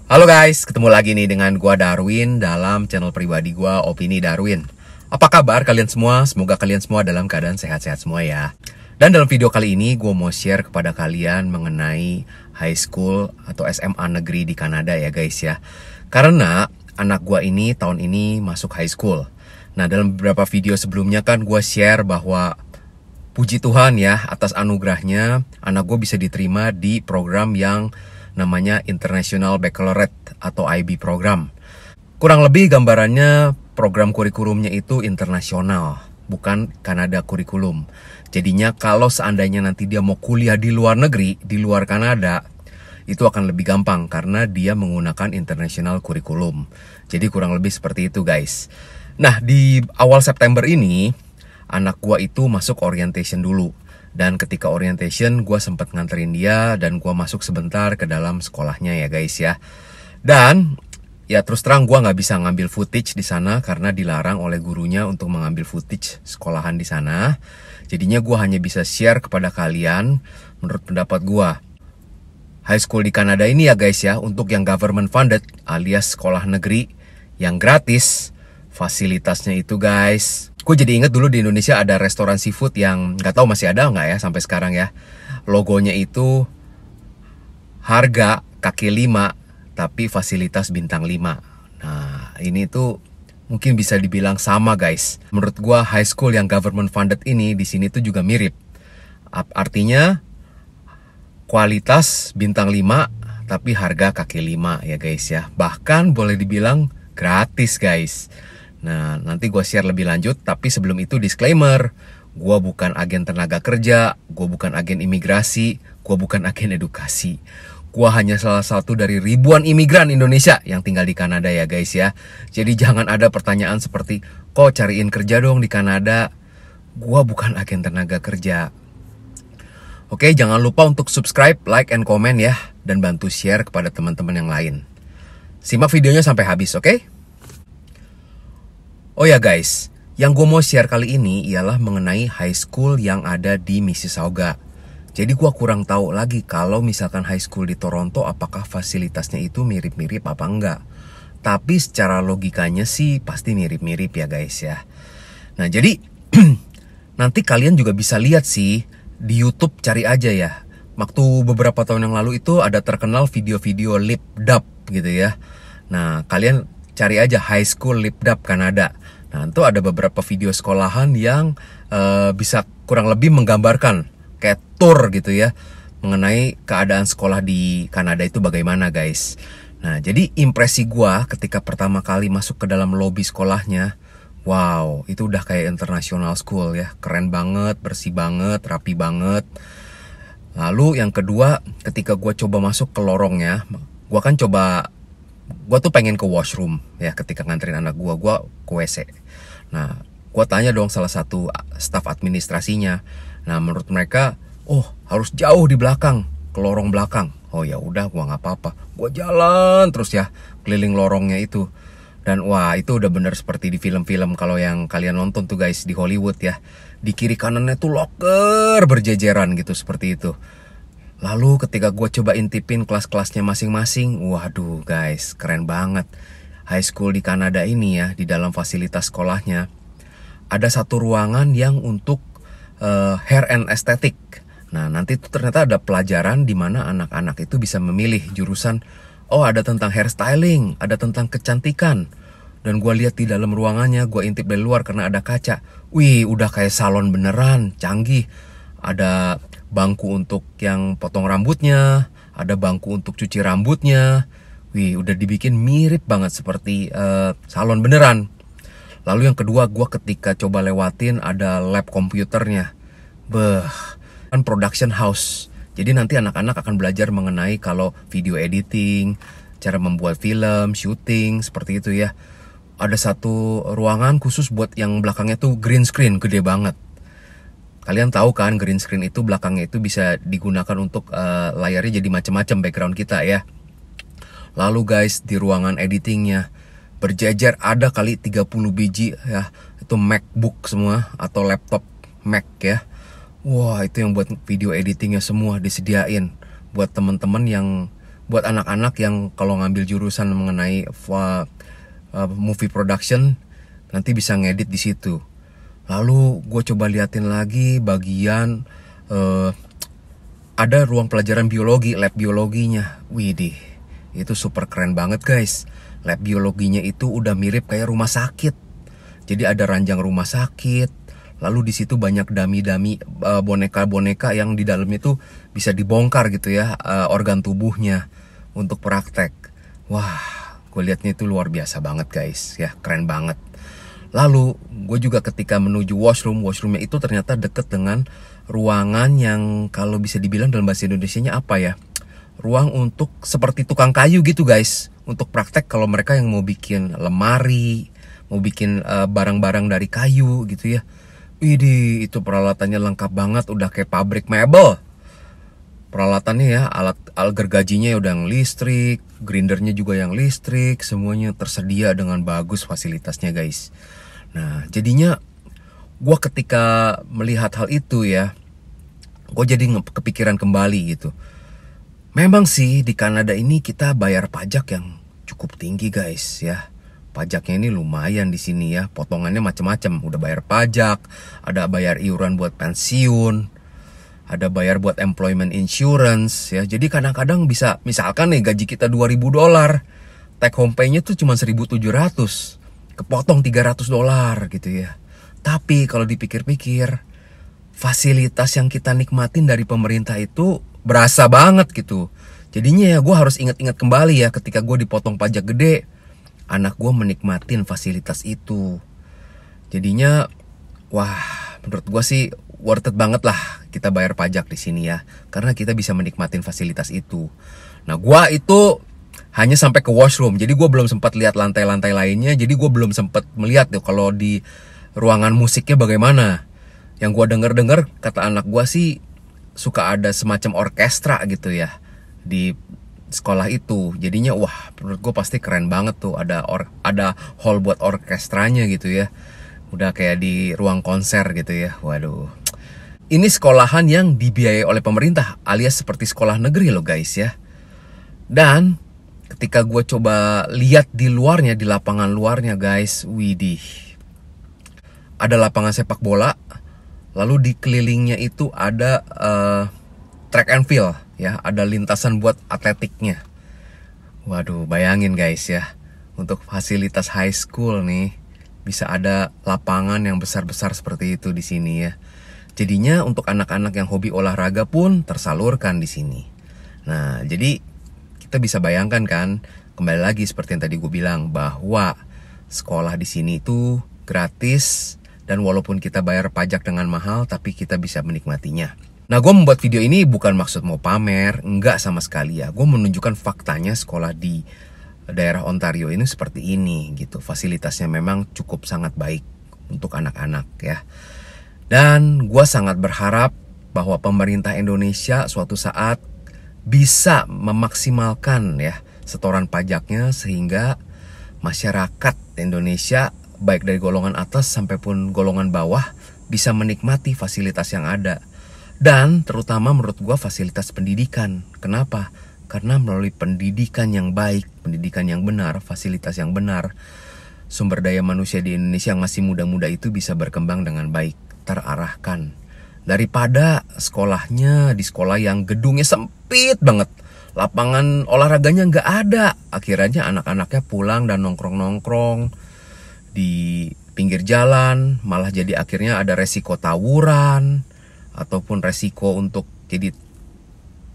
Halo guys, ketemu lagi nih dengan gua Darwin dalam channel pribadi gua Opini Darwin. Apa kabar kalian semua? Semoga kalian semua dalam keadaan sehat-sehat semua ya. Dan dalam video kali ini gua mau share kepada kalian mengenai high school atau SMA negeri di Kanada ya guys ya. Karena anak gua ini tahun ini masuk high school. Nah, dalam beberapa video sebelumnya kan gua share bahwa puji Tuhan ya atas anugerahnya anak gua bisa diterima di program yang namanya International Baccalaureate atau IB program. Kurang lebih gambarannya program kurikulumnya itu internasional, bukan Kanada kurikulum. Jadinya kalau seandainya nanti dia mau kuliah di luar negeri, di luar Kanada, itu akan lebih gampang karena dia menggunakan international kurikulum. Jadi kurang lebih seperti itu guys. Nah, di awal September ini anak gua itu masuk orientation dulu. Dan ketika orientation, gue sempat nganterin dia dan gue masuk sebentar ke dalam sekolahnya ya guys ya. Dan ya terus terang gue nggak bisa ngambil footage di sana karena dilarang oleh gurunya untuk mengambil footage sekolahan di sana. Jadinya gue hanya bisa share kepada kalian menurut pendapat gue. High school di Kanada ini ya guys ya, untuk yang government funded alias sekolah negeri yang gratis, fasilitasnya itu guys. Gue jadi inget dulu di Indonesia ada restoran seafood yang nggak tahu masih ada nggak ya sampai sekarang ya. Logonya itu harga kaki 5 tapi fasilitas bintang 5. Nah, ini tuh mungkin bisa dibilang sama guys. Menurut gue high school yang government funded ini di sini tuh juga mirip. Artinya kualitas bintang 5 tapi harga kaki 5 ya guys ya. Bahkan boleh dibilang gratis guys. Nah, nanti gue share lebih lanjut, tapi sebelum itu disclaimer, gue bukan agen tenaga kerja, gue bukan agen imigrasi, gue bukan agen edukasi. Gue hanya salah satu dari ribuan imigran Indonesia yang tinggal di Kanada ya guys ya. Jadi jangan ada pertanyaan seperti, kok cariin kerja dong di Kanada? Gue bukan agen tenaga kerja. Oke, jangan lupa untuk subscribe, like, and comment ya, dan bantu share kepada teman-teman yang lain. Simak videonya sampai habis, oke? Oh ya guys, yang gue mau share kali ini ialah mengenai high school yang ada di Mississauga. Jadi gue kurang tahu lagi kalau misalkan high school di Toronto apakah fasilitasnya itu mirip-mirip apa enggak. Tapi secara logikanya sih pasti mirip-mirip ya guys ya. Nah jadi nanti kalian juga bisa lihat sih di YouTube, cari aja ya. Waktu beberapa tahun yang lalu itu ada terkenal video-video lip dub gitu ya. Nah kalian cari aja high school lip dub Kanada. Nah, itu ada beberapa video sekolahan yang bisa kurang lebih menggambarkan kayak tour gitu ya mengenai keadaan sekolah di Kanada itu bagaimana guys. Nah, jadi impresi gua ketika pertama kali masuk ke dalam lobi sekolahnya, wow, itu udah kayak international school ya. Keren banget, bersih banget, rapi banget. Lalu yang kedua, ketika gua coba masuk ke lorongnya, gua kan gue tuh pengen ke washroom ya ketika nganterin anak gue ke WC. Nah, gue tanya dong salah satu staf administrasinya. Nah, menurut mereka, oh harus jauh di belakang, ke lorong belakang. Oh ya udah, gue nggak apa-apa. Gue jalan terus ya keliling lorongnya itu. Dan wah itu udah bener seperti di film-film kalau yang kalian nonton tuh guys di Hollywood ya. Di kiri kanannya tuh loker berjejeran gitu seperti itu. Lalu ketika gue coba intipin kelas-kelasnya masing-masing, waduh guys, keren banget. High school di Kanada ini ya, di dalam fasilitas sekolahnya, ada satu ruangan yang untuk hair and aesthetic. Nah, nanti tuh ternyata ada pelajaran di mana anak-anak itu bisa memilih jurusan. Oh, ada tentang hairstyling, ada tentang kecantikan. Dan gue lihat di dalam ruangannya, gue intip dari luar karena ada kaca. Wih, udah kayak salon beneran, canggih. Ada bangku untuk yang potong rambutnya, ada bangku untuk cuci rambutnya. Wih, udah dibikin mirip banget seperti salon beneran. Lalu yang kedua, gue ketika coba lewatin ada lab komputernya. Kan production house. Jadi nanti anak-anak akan belajar mengenai kalau video editing, cara membuat film, syuting, seperti itu ya. Ada satu ruangan khusus buat yang belakangnya tuh green screen, gede banget. Kalian tahu kan green screen itu belakangnya itu bisa digunakan untuk layarnya jadi macam-macam background kita ya. Lalu guys, di ruangan editingnya berjajar ada kali 30 biji ya. Itu MacBook semua atau laptop Mac ya. Wah, itu yang buat video editingnya semua disediain buat teman-teman yang buat anak-anak yang kalau ngambil jurusan mengenai movie production nanti bisa ngedit di situ. Lalu gue coba liatin lagi bagian ada ruang pelajaran biologi, lab biologinya. Widih, itu super keren banget guys. Lab biologinya itu udah mirip kayak rumah sakit. Jadi ada ranjang rumah sakit. Lalu di situ banyak dami-dami boneka-boneka yang di dalamnya itu bisa dibongkar gitu ya, organ tubuhnya untuk praktek. Wah, gue liatnya itu luar biasa banget guys, ya keren banget. Lalu gue juga ketika menuju washroomnya itu ternyata deket dengan ruangan yang kalau bisa dibilang dalam bahasa Indonesianya apa ya? Ruang untuk seperti tukang kayu gitu guys, untuk praktek kalau mereka yang mau bikin lemari, mau bikin barang-barang dari kayu gitu ya. Widih, itu peralatannya lengkap banget, udah kayak pabrik mebel. Peralatannya ya, alat gergajinya udah yang listrik, grindernya juga yang listrik, semuanya tersedia dengan bagus fasilitasnya guys. Nah, jadinya gue ketika melihat hal itu ya, gue jadi kepikiran kembali gitu. Memang sih di Kanada ini kita bayar pajak yang cukup tinggi guys ya. Pajaknya ini lumayan di sini ya, potongannya macam-macam. Udah bayar pajak, ada bayar iuran buat pensiun, ada bayar buat employment insurance ya. Jadi kadang-kadang bisa, misalkan nih gaji kita $2.000, take home pay-nya tuh cuma 1.700, kepotong $300 gitu ya. Tapi kalau dipikir-pikir, fasilitas yang kita nikmatin dari pemerintah itu berasa banget gitu. Jadinya ya gue harus ingat-ingat kembali ya, ketika gue dipotong pajak gede, anak gue menikmatin fasilitas itu. Jadinya wah, menurut gue sih worth it banget lah kita bayar pajak di sini ya, karena kita bisa menikmatin fasilitas itu. Nah, gue itu hanya sampai ke washroom, jadi gue belum sempat lihat lantai-lantai lainnya. Jadi gue belum sempat melihat tuh kalau di ruangan musiknya bagaimana. Yang gue denger kata anak gue sih suka ada semacam orkestra gitu ya di sekolah itu. Jadinya wah, menurut gue pasti keren banget tuh, ada hall buat orkestranya gitu ya. Udah kayak di ruang konser gitu ya. Waduh. Ini sekolahan yang dibiayai oleh pemerintah, alias seperti sekolah negeri loh guys ya. Dan ketika gue coba lihat di luarnya, di lapangan luarnya guys, widih. Ada lapangan sepak bola, lalu di kelilingnya itu ada track and field ya, ada lintasan buat atletiknya. Waduh, bayangin guys ya, untuk fasilitas high school nih bisa ada lapangan yang besar-besar seperti itu di sini ya. Jadinya untuk anak-anak yang hobi olahraga pun tersalurkan di sini. Nah, jadi kita bisa bayangkan kan, kembali lagi seperti yang tadi gue bilang, bahwa sekolah di sini itu gratis, dan walaupun kita bayar pajak dengan mahal, tapi kita bisa menikmatinya. Nah, gue membuat video ini bukan maksud mau pamer, enggak sama sekali ya. Gue menunjukkan faktanya sekolah di daerah Ontario ini seperti ini gitu. Fasilitasnya memang cukup sangat baik untuk anak-anak ya. Dan gue sangat berharap bahwa pemerintah Indonesia suatu saat bisa memaksimalkan ya setoran pajaknya, sehingga masyarakat Indonesia baik dari golongan atas sampai pun golongan bawah bisa menikmati fasilitas yang ada. Dan terutama menurut gua fasilitas pendidikan. Kenapa? Karena melalui pendidikan yang baik, pendidikan yang benar, fasilitas yang benar, sumber daya manusia di Indonesia yang masih muda-muda itu bisa berkembang dengan baik, terarahkan. Daripada sekolahnya di sekolah yang gedungnya sempit banget, lapangan olahraganya nggak ada, akhirnya anak-anaknya pulang dan nongkrong-nongkrong di pinggir jalan, malah jadi akhirnya ada resiko tawuran, ataupun resiko untuk jadi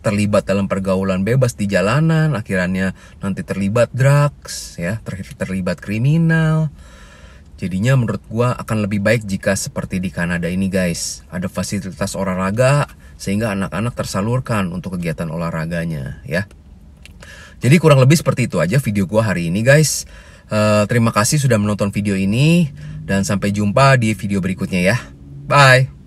terlibat dalam pergaulan bebas di jalanan, akhirnya nanti terlibat drugs ya, terlibat kriminal. Jadinya menurut gua akan lebih baik jika seperti di Kanada ini guys, ada fasilitas olahraga sehingga anak-anak tersalurkan untuk kegiatan olahraganya ya. Jadi kurang lebih seperti itu aja video gua hari ini guys. Terima kasih sudah menonton video ini, dan sampai jumpa di video berikutnya ya. Bye.